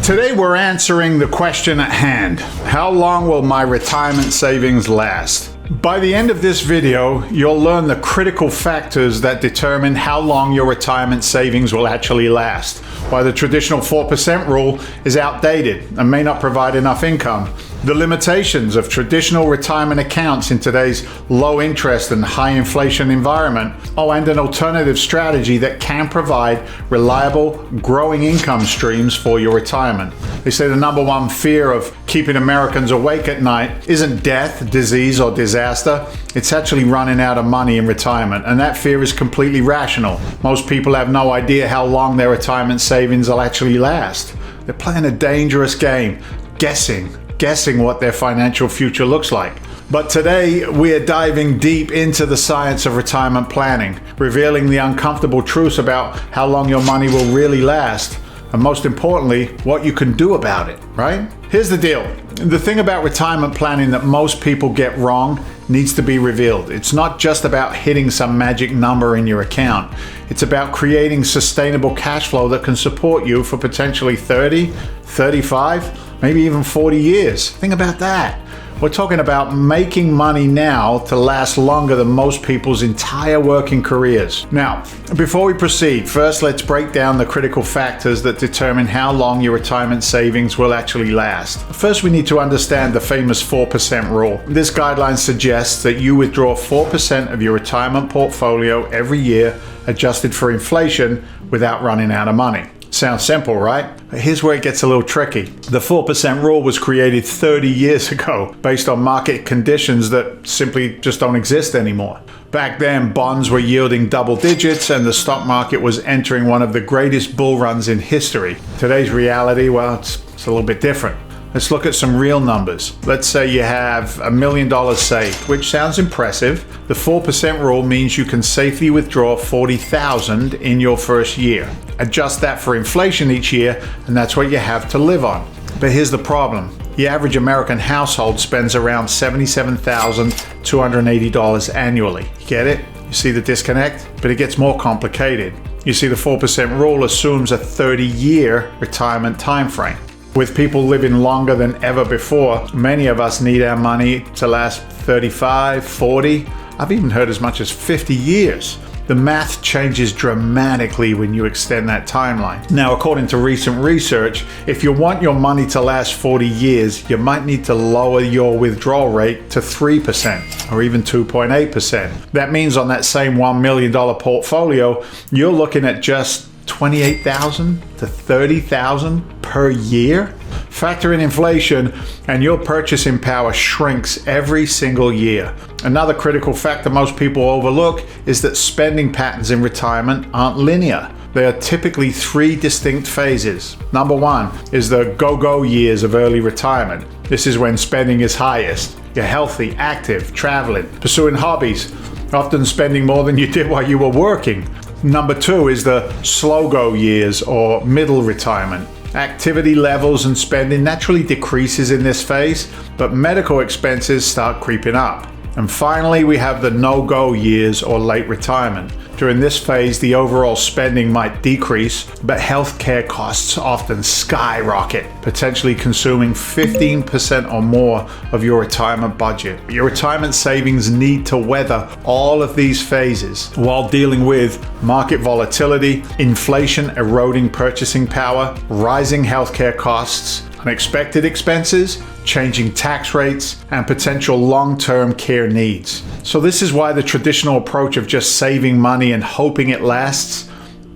Today we're answering the question at hand. How long will my retirement savings last? By the end of this video, you'll learn the critical factors that determine how long your retirement savings will actually last, why the traditional 4% rule is outdated and may not provide enough income, the limitations of traditional retirement accounts in today's low interest and high inflation environment, and an alternative strategy that can provide reliable, growing income streams for your retirement. They say the number one fear of keeping Americans awake at night isn't death, disease, or disaster. It's actually running out of money in retirement, and that fear is completely rational. Most people have no idea how long their retirement savings will actually last. They're playing a dangerous game, guessing what their financial future looks like. But today, we are diving deep into the science of retirement planning, revealing the uncomfortable truths about how long your money will really last, and most importantly, what you can do about it, right? Here's the deal. The thing about retirement planning that most people get wrong needs to be revealed. It's not just about hitting some magic number in your account. It's about creating sustainable cash flow that can support you for potentially 30, 35, maybe even 40 years. Think about that. We're talking about making money now to last longer than most people's entire working careers. Now, before we proceed, first let's break down the critical factors that determine how long your retirement savings will actually last. First, we need to understand the famous 4% rule. This guideline suggests that you withdraw 4% of your retirement portfolio every year, adjusted for inflation, without running out of money. Sounds simple, right? But here's where it gets a little tricky. The 4% rule was created 30 years ago based on market conditions that simply just don't exist anymore. Back then, bonds were yielding double digits and the stock market was entering one of the greatest bull runs in history. Today's reality, well, it's a little bit different. Let's look at some real numbers. Let's say you have $1 million saved, which sounds impressive. The 4% rule means you can safely withdraw $40,000 in your first year. Adjust that for inflation each year, and that's what you have to live on. But here's the problem. The average American household spends around $77,280 annually. You get it? You see the disconnect? But it gets more complicated. You see, the 4% rule assumes a 30-year retirement time frame. With people living longer than ever before, many of us need our money to last 35, 40, I've even heard as much as 50 years. The math changes dramatically when you extend that timeline. Now, according to recent research, if you want your money to last 40 years, you might need to lower your withdrawal rate to 3% or even 2.8%. That means on that same $1 million portfolio, you're looking at just $28,000 to $30,000 per year. Factor in inflation and your purchasing power shrinks every single year. Another critical factor most people overlook is that spending patterns in retirement aren't linear. They are typically three distinct phases. Number one is the go-go years of early retirement. This is when spending is highest. You're healthy, active, traveling, pursuing hobbies, often spending more than you did while you were working. Number two is the slow-go years or middle retirement. Activity levels and spending naturally decreases in this phase, but medical expenses start creeping up. And finally, we have the no-go years or late retirement. During this phase, the overall spending might decrease, but healthcare costs often skyrocket, potentially consuming 15% or more of your retirement budget. Your retirement savings need to weather all of these phases while dealing with market volatility, inflation eroding purchasing power, rising healthcare costs, unexpected expenses, changing tax rates, and potential long-term care needs. So this is why the traditional approach of just saving money and hoping it lasts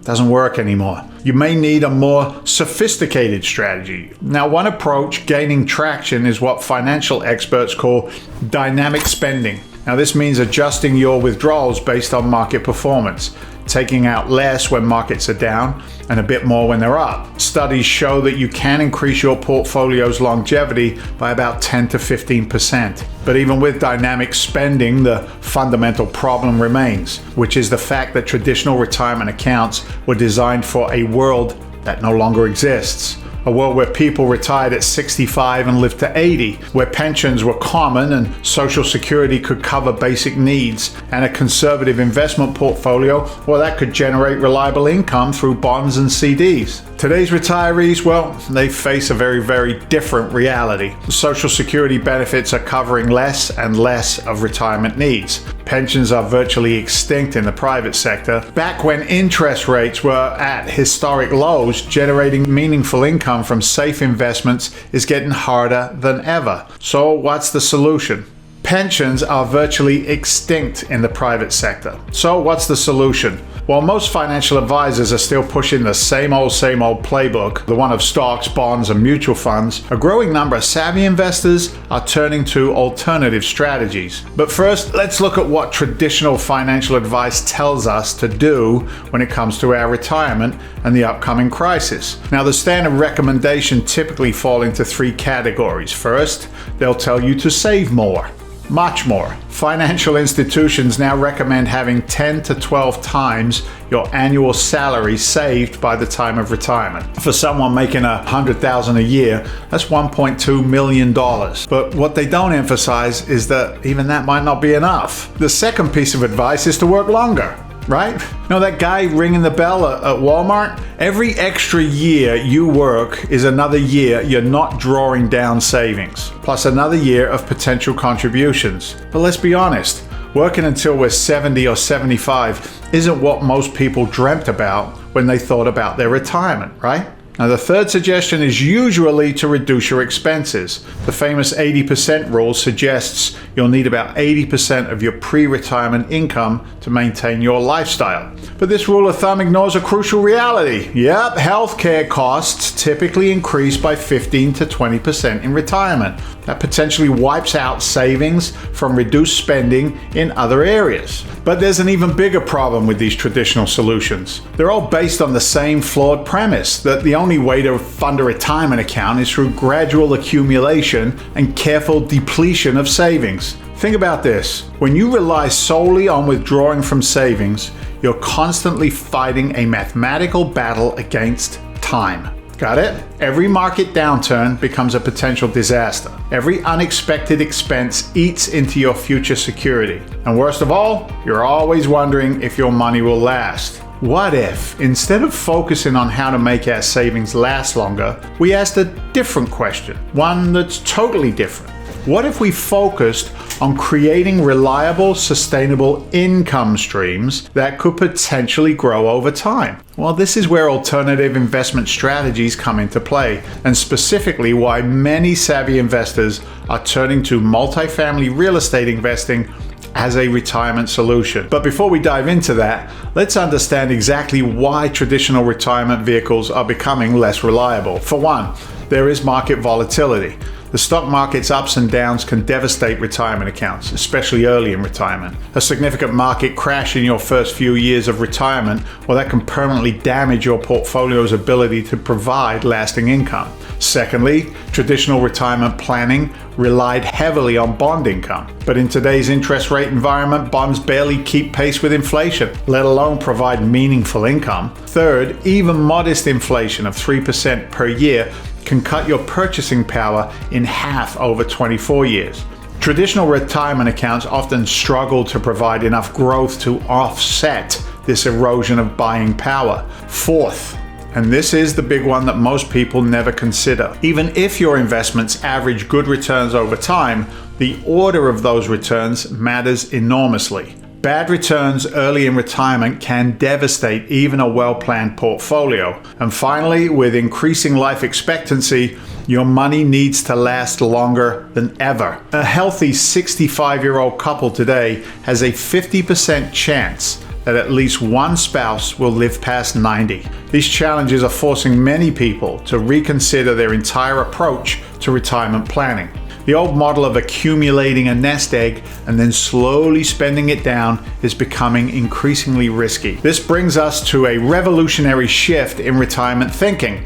doesn't work anymore. You may need a more sophisticated strategy. Now, one approach gaining traction is what financial experts call dynamic spending. Now, this means adjusting your withdrawals based on market performance, taking out less when markets are down and a bit more when they're up. Studies show that you can increase your portfolio's longevity by about 10 to 15%. But even with dynamic spending, the fundamental problem remains, which is the fact that traditional retirement accounts were designed for a world that no longer exists. A world where people retired at 65 and lived to 80, where pensions were common and Social Security could cover basic needs, and a conservative investment portfolio, well, that could generate reliable income through bonds and CDs. Today's retirees, well, they face a very, very different reality. Social Security benefits are covering less and less of retirement needs. Pensions are virtually extinct in the private sector. Back when interest rates were at historic lows, generating meaningful income from safe investments is getting harder than ever. So what's the solution? Pensions are virtually extinct in the private sector. So what's the solution? While most financial advisors are still pushing the same old playbook, the one of stocks, bonds, and mutual funds, a growing number of savvy investors are turning to alternative strategies. But first, let's look at what traditional financial advice tells us to do when it comes to our retirement and the upcoming crisis. Now, the standard recommendation typically fall into three categories. First, they'll tell you to save more. Much more. Financial institutions now recommend having 10 to 12 times your annual salary saved by the time of retirement. For someone making $100,000 a year, that's $1.2 million. But what they don't emphasize is that even that might not be enough. The second piece of advice is to work longer. Right? You know that guy ringing the bell at Walmart? Every extra year you work is another year you're not drawing down savings, plus another year of potential contributions. But let's be honest, working until we're 70 or 75 isn't what most people dreamt about when they thought about their retirement, right? Now, the third suggestion is usually to reduce your expenses. The famous 80% rule suggests you'll need about 80% of your pre-retirement income to maintain your lifestyle. But this rule of thumb ignores a crucial reality. Yep, healthcare costs typically increase by 15 to 20% in retirement. That potentially wipes out savings from reduced spending in other areas. But there's an even bigger problem with these traditional solutions. They're all based on the same flawed premise that the only way to fund a retirement account is through gradual accumulation and careful depletion of savings. Think about this. When you rely solely on withdrawing from savings, you're constantly fighting a mathematical battle against time. Got it? Every market downturn becomes a potential disaster. Every unexpected expense eats into your future security. And worst of all, you're always wondering if your money will last. What if, instead of focusing on how to make our savings last longer, we asked a different question, one that's totally different? What if we focused on creating reliable, sustainable income streams that could potentially grow over time? Well, this is where alternative investment strategies come into play, and specifically why many savvy investors are turning to multifamily real estate investing as a retirement solution. But before we dive into that, let's understand exactly why traditional retirement vehicles are becoming less reliable. For one, there is market volatility. The stock market's ups and downs can devastate retirement accounts, especially early in retirement. A significant market crash in your first few years of retirement, well, that can permanently damage your portfolio's ability to provide lasting income. Secondly, traditional retirement planning relied heavily on bond income. But in today's interest rate environment, bonds barely keep pace with inflation, let alone provide meaningful income. Third, even modest inflation of 3% per year can cut your purchasing power in half over 24 years. Traditional retirement accounts often struggle to provide enough growth to offset this erosion of buying power. Fourth, and this is the big one that most people never consider, even if your investments average good returns over time, the order of those returns matters enormously. Bad returns early in retirement can devastate even a well-planned portfolio. And finally, with increasing life expectancy, your money needs to last longer than ever. A healthy 65-year-old couple today has a 50% chance that at least one spouse will live past 90. These challenges are forcing many people to reconsider their entire approach to retirement planning. The old model of accumulating a nest egg and then slowly spending it down is becoming increasingly risky. This brings us to a revolutionary shift in retirement thinking.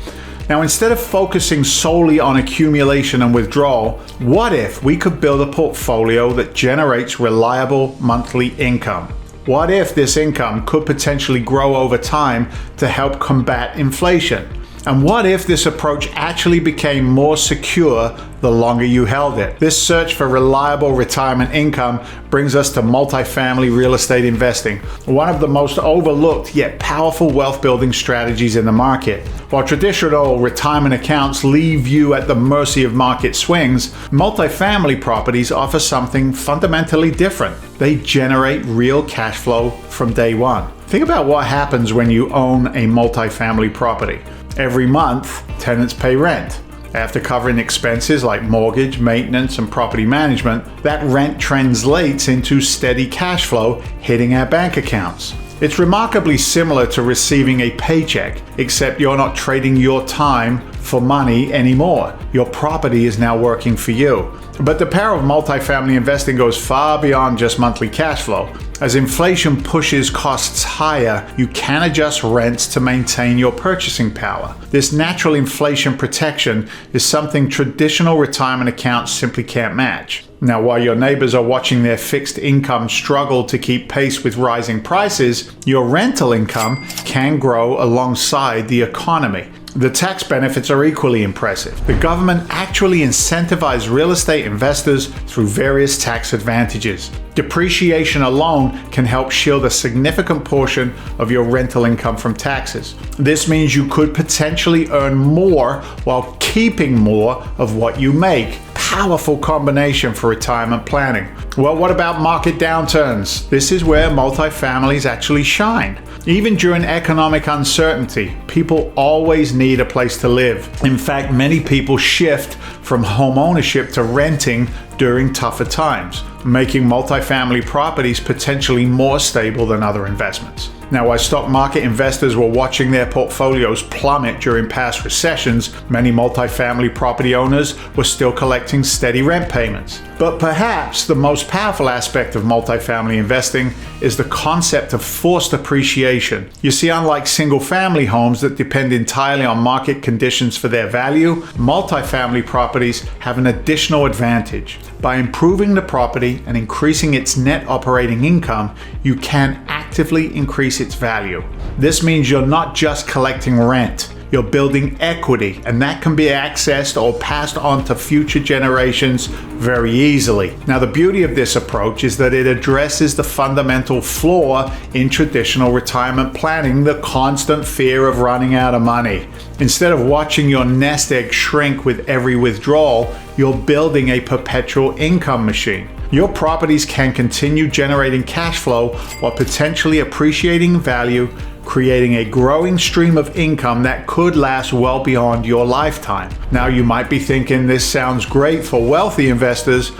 Now, instead of focusing solely on accumulation and withdrawal, what if we could build a portfolio that generates reliable monthly income? What if this income could potentially grow over time to help combat inflation? And what if this approach actually became more secure the longer you held it? This search for reliable retirement income brings us to multifamily real estate investing, one of the most overlooked yet powerful wealth building strategies in the market. While traditional retirement accounts leave you at the mercy of market swings, multifamily properties offer something fundamentally different. They generate real cash flow from day one. Think about what happens when you own a multifamily property. Every month, tenants pay rent. After covering expenses like mortgage, maintenance, and property management, that rent translates into steady cash flow hitting our bank accounts. It's remarkably similar to receiving a paycheck, except you're not trading your time for money anymore. Your property is now working for you. But the power of multifamily investing goes far beyond just monthly cash flow. As inflation pushes costs higher, you can adjust rents to maintain your purchasing power. This natural inflation protection is something traditional retirement accounts simply can't match. Now, while your neighbors are watching their fixed income struggle to keep pace with rising prices, your rental income can grow alongside the economy. The tax benefits are equally impressive. The government actually incentivizes real estate investors through various tax advantages. Depreciation alone can help shield a significant portion of your rental income from taxes. This means you could potentially earn more while keeping more of what you make. Powerful combination for retirement planning. Well, what about market downturns? This is where multifamilies actually shine. Even during economic uncertainty, people always need a place to live. In fact, many people shift from home ownership to renting during tougher times, making multifamily properties potentially more stable than other investments. Now, while stock market investors were watching their portfolios plummet during past recessions, many multifamily property owners were still collecting steady rent payments. But perhaps the most powerful aspect of multifamily investing is the concept of forced appreciation. You see, unlike single-family homes that depend entirely on market conditions for their value, multifamily properties have an additional advantage. By improving the property and increasing its net operating income, you can actively increase its value. This means you're not just collecting rent, you're building equity, and that can be accessed or passed on to future generations very easily. Now, the beauty of this approach is that it addresses the fundamental flaw in traditional retirement planning, the constant fear of running out of money. Instead of watching your nest egg shrink with every withdrawal, you're building a perpetual income machine. Your properties can continue generating cash flow while potentially appreciating in value, creating a growing stream of income that could last well beyond your lifetime. Now, you might be thinking this sounds great for wealthy investors,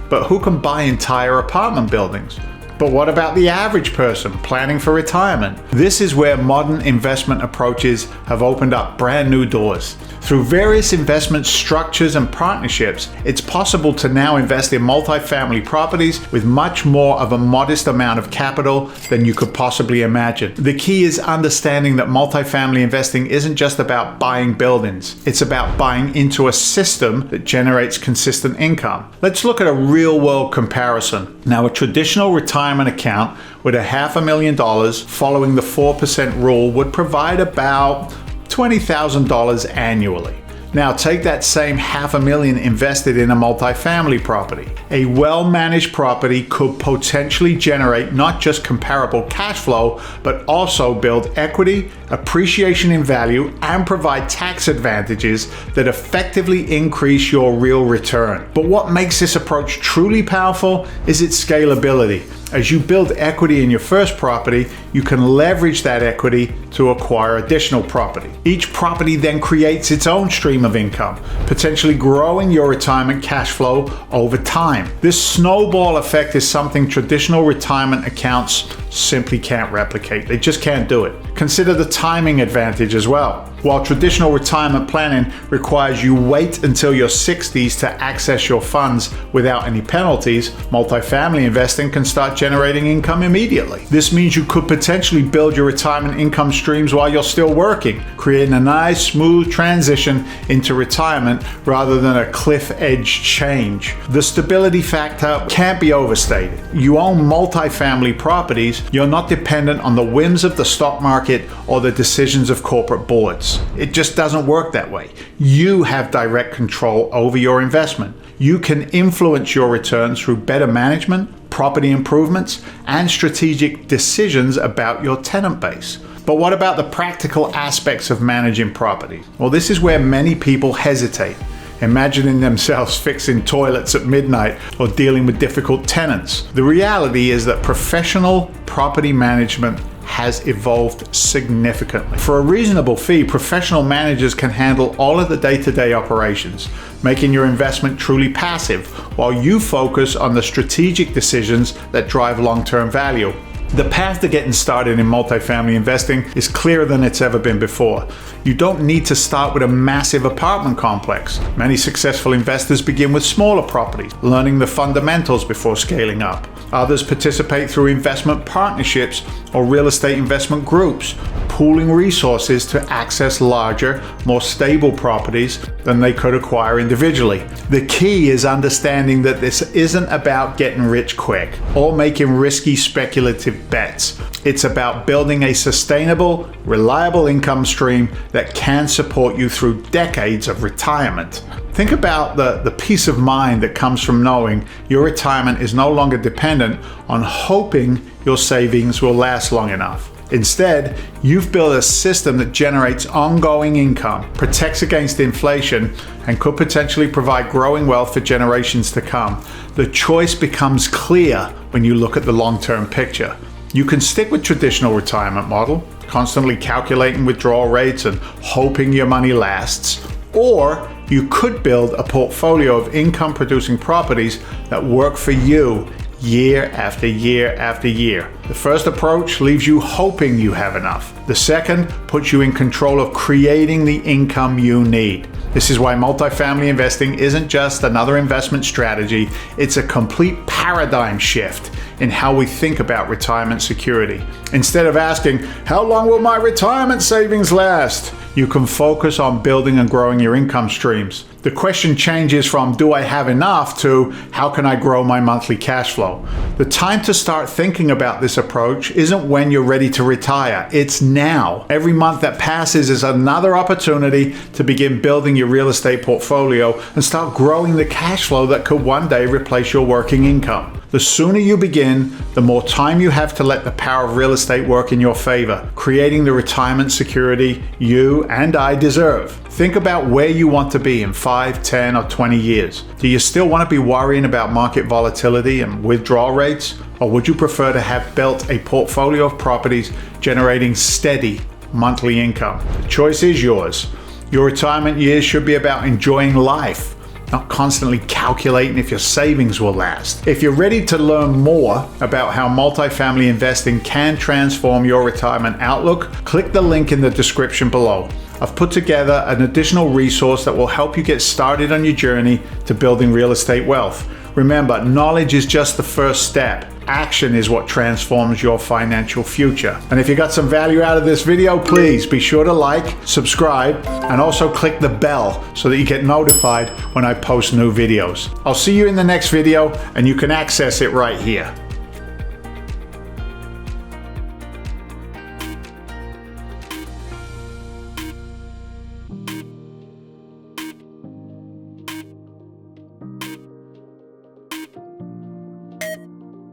but who can buy entire apartment buildings? But what about the average person planning for retirement? This is where modern investment approaches have opened up brand new doors. Through various investment structures and partnerships, it's possible to now invest in multifamily properties with much more of a modest amount of capital than you could possibly imagine. The key is understanding that multifamily investing isn't just about buying buildings. It's about buying into a system that generates consistent income. Let's look at a real-world comparison. Now, a traditional retirement account with $500,000 following the 4% rule would provide about $20,000 annually. Now take that same $500,000 invested in a multifamily property. A well-managed property could potentially generate not just comparable cash flow, but also build equity, appreciation in value, and provide tax advantages that effectively increase your real return. But what makes this approach truly powerful is its scalability. As you build equity in your first property, you can leverage that equity to acquire additional property. Each property then creates its own stream of income, potentially growing your retirement cash flow over time. This snowball effect is something traditional retirement accounts simply can't replicate. They just can't do it. Consider the timing advantage as well. While traditional retirement planning requires you wait until your 60s to access your funds without any penalties, multifamily investing can start generating income immediately. This means you could potentially build your retirement income streams while you're still working, creating a nice, smooth transition into retirement rather than a cliff edge change. The stability factor can't be overstated. You own multifamily properties, you're not dependent on the whims of the stock market market or the decisions of corporate boards. It just doesn't work that way. You have direct control over your investment. You can influence your returns through better management, property improvements, and strategic decisions about your tenant base. But what about the practical aspects of managing property? Well, this is where many people hesitate, imagining themselves fixing toilets at midnight or dealing with difficult tenants. The reality is that professional property management has evolved significantly. For a reasonable fee, professional managers can handle all of the day-to-day operations, making your investment truly passive, while you focus on the strategic decisions that drive long-term value. The path to getting started in multifamily investing is clearer than it's ever been before. You don't need to start with a massive apartment complex. Many successful investors begin with smaller properties, learning the fundamentals before scaling up. Others participate through investment partnerships or real estate investment groups, pooling resources to access larger, more stable properties than they could acquire individually. The key is understanding that this isn't about getting rich quick or making risky speculative bets. It's about building a sustainable, reliable income stream that can support you through decades of retirement. Think about the peace of mind that comes from knowing your retirement is no longer dependent on hoping your savings will last long enough. Instead, you've built a system that generates ongoing income, protects against inflation, and could potentially provide growing wealth for generations to come. The choice becomes clear when you look at the long-term picture. You can stick with traditional retirement model, constantly calculating withdrawal rates and hoping your money lasts, or you could build a portfolio of income-producing properties that work for you year after year after year. The first approach leaves you hoping you have enough. The second puts you in control of creating the income you need. This is why multifamily investing isn't just another investment strategy, it's a complete paradigm shift in how we think about retirement security. Instead of asking, how long will my retirement savings last? You can focus on building and growing your income streams. The question changes from, do I have enough, to how can I grow my monthly cash flow? The time to start thinking about this approach isn't when you're ready to retire, it's now. Every month that passes is another opportunity to begin building your real estate portfolio and start growing the cash flow that could one day replace your working income. The sooner you begin, the more time you have to let the power of real estate work in your favor, creating the retirement security you and I deserve. Think about where you want to be in 5, 10, or 20 years. Do you still want to be worrying about market volatility and withdrawal rates? Or would you prefer to have built a portfolio of properties generating steady monthly income? The choice is yours. Your retirement years should be about enjoying life, not constantly calculating if your savings will last. If you're ready to learn more about how multifamily investing can transform your retirement outlook, click the link in the description below. I've put together an additional resource that will help you get started on your journey to building real estate wealth. Remember, knowledge is just the first step. Action is what transforms your financial future. And if you got some value out of this video, please be sure to like, subscribe, and also click the bell so that you get notified when I post new videos. I'll see you in the next video, and you can access it right here.